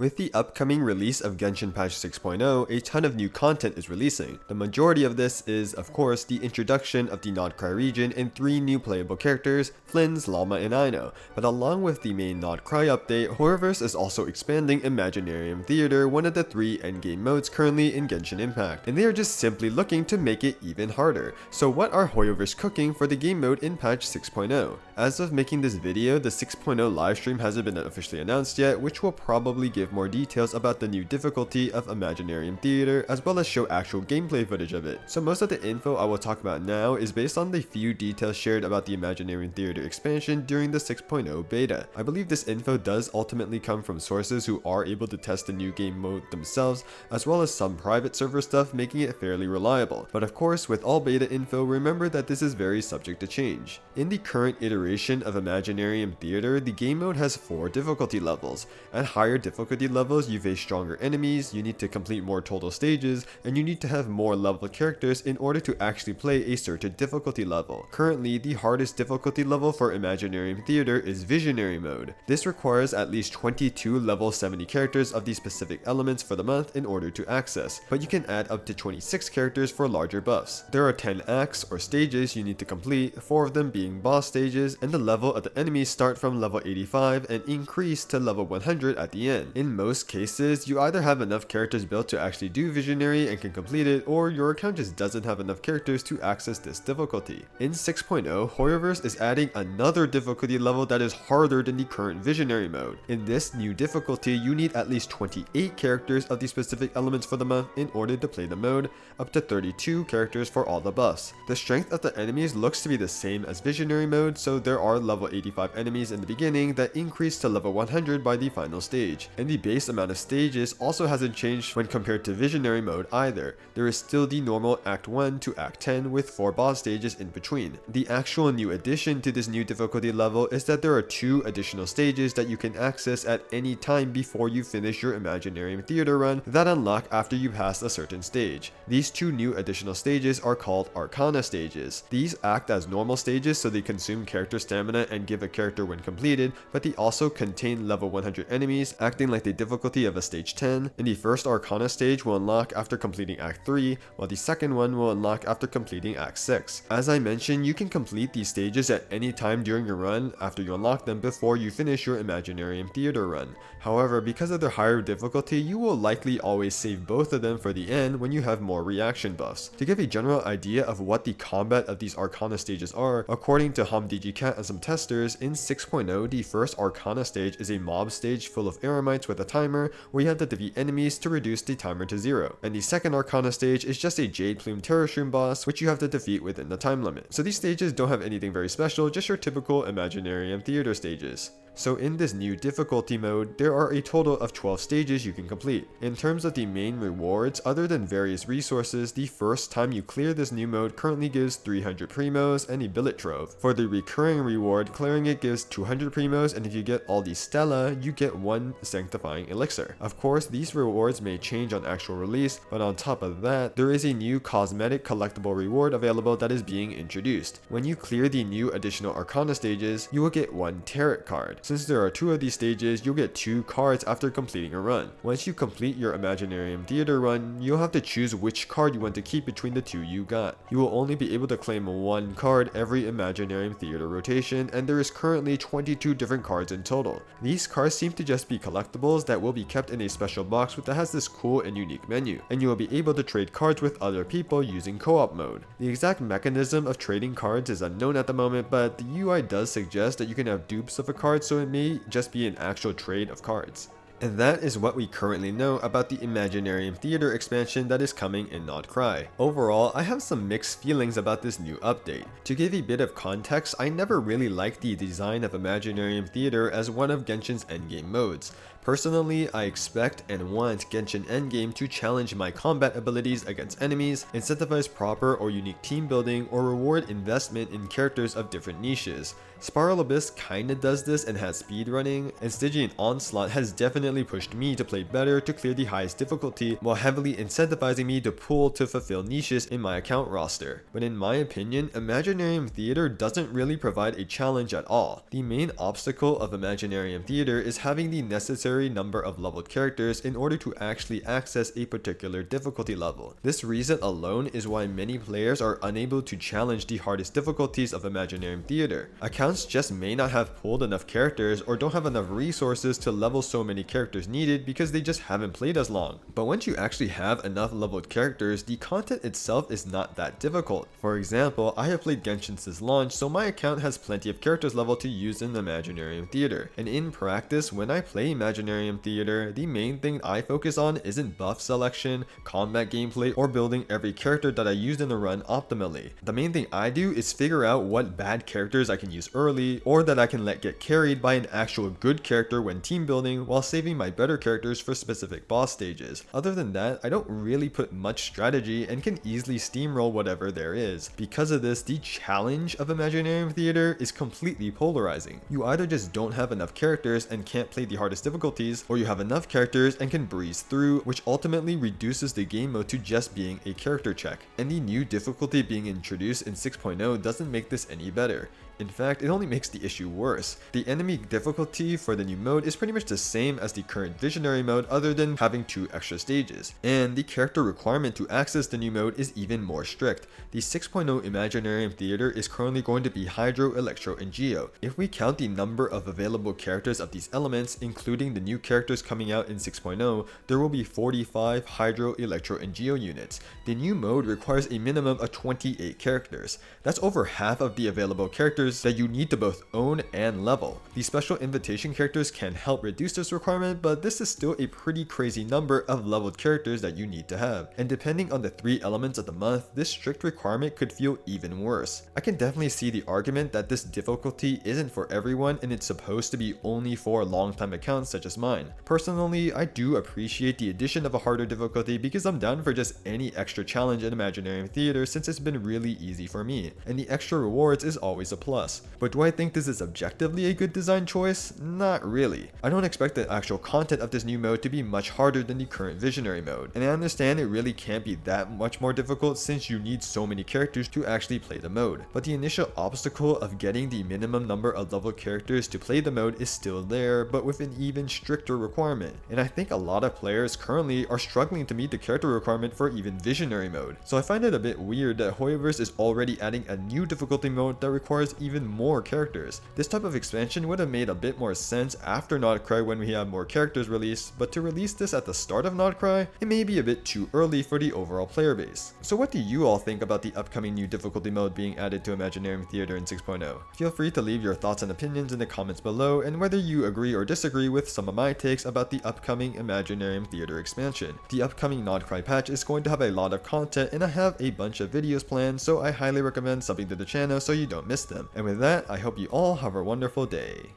With the upcoming release of Genshin patch 6.0, a ton of new content is releasing. The majority of this is, of course, the introduction of the Nod-Krai region and 3 new playable characters, Flynn's, Llama, and Aino. But along with the main Nod-Krai update, Hoyoverse is also expanding Imaginarium Theater, one of the 3 endgame modes currently in Genshin Impact, and they are just simply looking to make it even harder. So what are Hoyoverse cooking for the game mode in patch 6.0? As of making this video, the 6.0 livestream hasn't been officially announced yet, which will probably give more details about the new difficulty of Imaginarium Theater, as well as show actual gameplay footage of it. So most of the info I will talk about now is based on the few details shared about the Imaginarium Theater expansion during the 6.0 beta. I believe this info does ultimately come from sources who are able to test the new game mode themselves, as well as some private server stuff, making it fairly reliable. But of course, with all beta info, remember that this is very subject to change. In the current iteration of Imaginarium Theater, the game mode has 4 difficulty levels. At higher difficulty levels, you face stronger enemies, you need to complete more total stages, and you need to have more leveled characters in order to actually play a certain difficulty level. Currently, the hardest difficulty level for Imaginarium Theater is Visionary mode. This requires at least 22 level 70 characters of the specific elements for the month in order to access, but you can add up to 26 characters for larger buffs. There are 10 acts or stages you need to complete, 4 of them being boss stages, and the level of the enemies start from level 85 and increase to level 100 at the end. In most cases, you either have enough characters built to actually do Visionary and can complete it, or your account just doesn't have enough characters to access this difficulty. In 6.0, Hoyoverse is adding another difficulty level that is harder than the current Visionary mode. In this new difficulty, you need at least 28 characters of the specific elements for the month in order to play the mode, up to 32 characters for all the buffs. The strength of the enemies looks to be the same as Visionary mode, so there are level 85 enemies in the beginning that increase to level 100 by the final stage, and the base amount of stages also hasn't changed when compared to Visionary mode either. There is still the normal Act 1 to Act 10 with 4 boss stages in between. The actual new addition to this new difficulty level is that there are 2 additional stages that you can access at any time before you finish your Imaginarium Theater run that unlock after you pass a certain stage. These 2 new additional stages are called Arcana stages. These act as normal stages, so they consume character stamina and give a character when completed, but they also contain level 100 enemies, acting like the difficulty of a stage 10, and the first Arcana stage will unlock after completing Act 3, while the second one will unlock after completing Act 6. As I mentioned, you can complete these stages at any time during your run after you unlock them before you finish your Imaginarium Theater run. However, because of their higher difficulty, you will likely always save both of them for the end when you have more reaction buffs. To give a general idea of what the combat of these Arcana stages are, according to HomDigiCat and some testers, in 6.0, the first Arcana stage is a mob stage full of Eremites with a timer, where you have to defeat enemies to reduce the timer to 0. And the second Arcana stage is just a Jade Plume Terrashroom boss, which you have to defeat within the time limit. So these stages don't have anything very special, just your typical Imaginarium Theater stages. So in this new difficulty mode, there are a total of 12 stages you can complete. In terms of the main rewards, other than various resources, the first time you clear this new mode currently gives 300 primos and a billet trove. For the recurring reward, clearing it gives 200 primos, and if you get all the stella, you get 1 sanctifying elixir. Of course, these rewards may change on actual release, but on top of that, there is a new cosmetic collectible reward available that is being introduced. When you clear the new additional Arcana stages, you will get 1 tarot card. Since there are 2 of these stages, you'll get 2 cards after completing a run. Once you complete your Imaginarium Theater run, you'll have to choose which card you want to keep between the 2 you got. You will only be able to claim 1 card every Imaginarium Theater rotation, and there is currently 22 different cards in total. These cards seem to just be collectibles that will be kept in a special box that has this cool and unique menu, and you will be able to trade cards with other people using co-op mode. The exact mechanism of trading cards is unknown at the moment, but the UI does suggest that you can have dupes of a card, so it may just be an actual trade of cards. And that is what we currently know about the Imaginarium Theater expansion that is coming in Nod-Krai. Overall, I have some mixed feelings about this new update. To give a bit of context, I never really liked the design of Imaginarium Theater as one of Genshin's endgame modes. Personally, I expect and want Genshin Endgame to challenge my combat abilities against enemies, incentivize proper or unique team building, or reward investment in characters of different niches. Spiral Abyss kinda does this and has speedrunning, and Stygian Onslaught has definitely pushed me to play better to clear the highest difficulty, while heavily incentivizing me to pull to fulfill niches in my account roster. But in my opinion, Imaginarium Theater doesn't really provide a challenge at all. The main obstacle of Imaginarium Theater is having the necessary necessary number of leveled characters in order to actually access a particular difficulty level. This reason alone is why many players are unable to challenge the hardest difficulties of Imaginarium Theater. Accounts just may not have pulled enough characters or don't have enough resources to level so many characters needed because they just haven't played as long. But once you actually have enough leveled characters, the content itself is not that difficult. For example, I have played Genshin since launch, so my account has plenty of characters leveled to use in Imaginarium Theater. And in practice, when I play Imaginarium Theater, the main thing I focus on isn't buff selection, combat gameplay, or building every character that I used in the run optimally. The main thing I do is figure out what bad characters I can use early, or that I can let get carried by an actual good character when team building, while saving my better characters for specific boss stages. Other than that, I don't really put much strategy and can easily steamroll whatever there is. Because of this, the challenge of Imaginarium Theater is completely polarizing. You either just don't have enough characters and can't play the hardest difficulties, or you have enough characters and can breeze through, which ultimately reduces the game mode to just being a character check. And the new difficulty being introduced in 6.0 doesn't make this any better. In fact, it only makes the issue worse. The enemy difficulty for the new mode is pretty much the same as the current visionary mode other than having 2 extra stages. And the character requirement to access the new mode is even more strict. The 6.0 Imaginarium Theater is currently going to be Hydro, Electro, and Geo. If we count the number of available characters of these elements, including the new characters coming out in 6.0, there will be 45 Hydro, Electro, and Geo units. The new mode requires a minimum of 28 characters. That's over half of the available characters that you need to both own and level. The special invitation characters can help reduce this requirement, but this is still a pretty crazy number of leveled characters that you need to have. And depending on the 3 elements of the month, this strict requirement could feel even worse. I can definitely see the argument that this difficulty isn't for everyone and it's supposed to be only for long-time accounts such as mine. Personally, I do appreciate the addition of a harder difficulty because I'm down for just any extra challenge in Imaginarium Theater since it's been really easy for me, and the extra rewards is always a plus. But do I think this is objectively a good design choice? Not really. I don't expect the actual content of this new mode to be much harder than the current visionary mode, and I understand it really can't be that much more difficult since you need so many characters to actually play the mode. But the initial obstacle of getting the minimum number of level characters to play the mode is still there, but with an even stricter requirement. And I think a lot of players currently are struggling to meet the character requirement for even visionary mode. So I find it a bit weird that Hoyoverse is already adding a new difficulty mode that requires even more characters. This type of expansion would have made a bit more sense after Nod-Krai when we have more characters released, but to release this at the start of Nod-Krai, it may be a bit too early for the overall player base. So what do you all think about the upcoming new difficulty mode being added to Imaginarium Theater in 6.0? Feel free to leave your thoughts and opinions in the comments below, and whether you agree or disagree with some of my takes about the upcoming Imaginarium Theater expansion. The upcoming Nod-Krai patch is going to have a lot of content, and I have a bunch of videos planned, so I highly recommend subbing to the channel so you don't miss them. And with that, I hope you all have a wonderful day.